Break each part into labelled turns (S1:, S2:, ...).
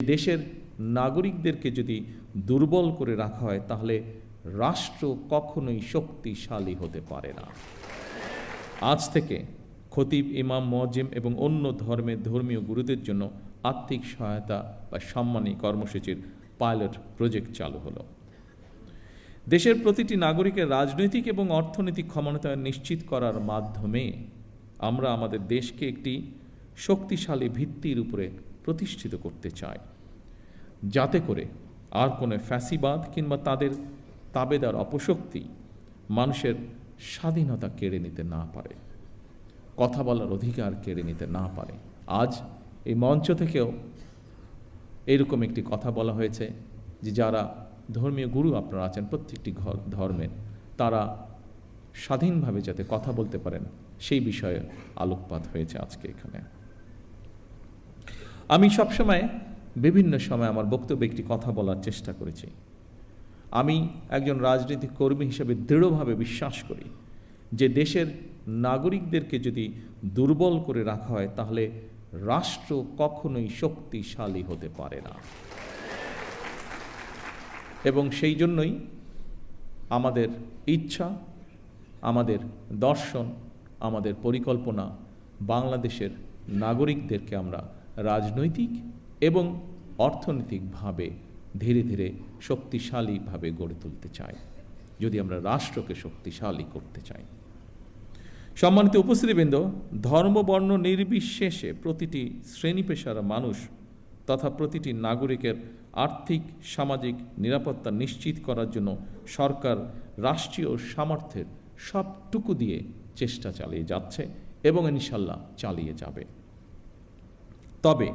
S1: দেশের নাগরিকদেরকে যদি দুর্বল করে রাখা হয় তাহলে রাষ্ট্র কখনোই শক্তিশালী হতে পারে না। আজ থেকে খতিব, ইমাম, মুয়াজ্জিম এবং অন্য ধর্মের ধর্মীয় গুরুদের জন্য আর্থিক সহায়তা বা সম্মানী কর্মসূচির পাইলট প্রজেক্ট চালু হলো। দেশের প্রতিটি নাগরিকের রাজনৈতিক এবং অর্থনৈতিক ক্ষমতায়ন নিশ্চিত করার মাধ্যমে আমরা আমাদের দেশকে একটি শক্তিশালী ভিত্তির উপরে প্রতিষ্ঠিত করতে চাই, যাতে করে আর কোনো ফ্যাসিবাদ কিংবা তাদের তাবেদার অপশক্তি মানুষের স্বাধীনতা কেড়ে নিতে না পারে, কথা বলার অধিকার কেড়ে নিতে না পারে। আজ এই মঞ্চ থেকেও এরকম একটি কথা বলা হয়েছে যে যারা ধর্মীয় গুরু আপনারা আছেন প্রত্যেকটি ধর্মের, তারা স্বাধীনভাবে যাতে কথা বলতে পারেন সেই বিষয়ে আলোকপাত হয়েছে আজকে এখানে। আমি সবসময় বিভিন্ন সময় আমার বক্তব্যে একটি কথা বলার চেষ্টা করেছি। আমি একজন রাজনৈতিক কর্মী হিসেবে দৃঢ়ভাবে বিশ্বাস করি যে দেশের নাগরিকদেরকে যদি দুর্বল করে রাখা হয় তাহলে রাষ্ট্র কখনোই শক্তিশালী হতে পারে না। এবং সেই জন্যই আমাদের ইচ্ছা, আমাদের দর্শন, আমাদের পরিকল্পনা বাংলাদেশের নাগরিকদেরকে আমরা রাজনৈতিক এবং অর্থনৈতিকভাবে ধীরে ধীরে শক্তিশালীভাবে গড়ে তুলতে চাই, যদি আমরা রাষ্ট্রকে শক্তিশালী করতে চাই। সম্মানিত উপস্থিতিবৃন্দ, ধর্ম বর্ণ নির্বিশেষে প্রতিটি শ্রেণী পেশার মানুষ তথা প্রতিটি নাগরিকের আর্থিক সামাজিক নিরাপত্তা নিশ্চিত করার জন্য সরকার রাষ্ট্রীয় সামর্থ্যের সবটুকু দিয়ে চেষ্টা চালিয়ে যাচ্ছে এবং ইনশাল্লাহ চালিয়ে যাবে। তবে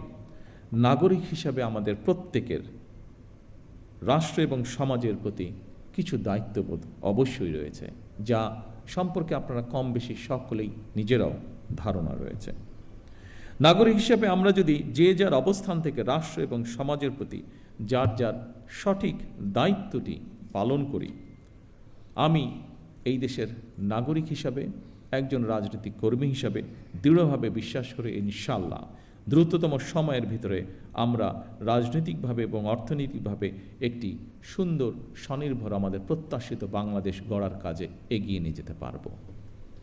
S1: নাগরিক হিসাবে আমাদের প্রত্যেকের রাষ্ট্র এবং সমাজের প্রতি কিছু দায়িত্ববোধ অবশ্যই রয়েছে, যা সম্পর্কে আপনারা কম বেশি সকলেই নিজেরাও ধারণা রয়েছে। নাগরিক হিসেবে আমরা যদি যে যার অবস্থান থেকে রাষ্ট্র এবং সমাজের প্রতি যার যার সঠিক দায়িত্বটি পালন করি, আমি এই দেশের নাগরিক হিসাবে একজন রাজনৈতিক কর্মী হিসাবে দৃঢ়ভাবে বিশ্বাস করে ইনশাআল্লাহ দ্রুততম সময়ের ভিতরে আমরা রাজনৈতিকভাবে এবং অর্থনৈতিকভাবে একটি সুন্দর স্বনির্ভর আমাদের প্রত্যাশিত বাংলাদেশ গড়ার কাজে এগিয়ে নিয়ে যেতে পারব।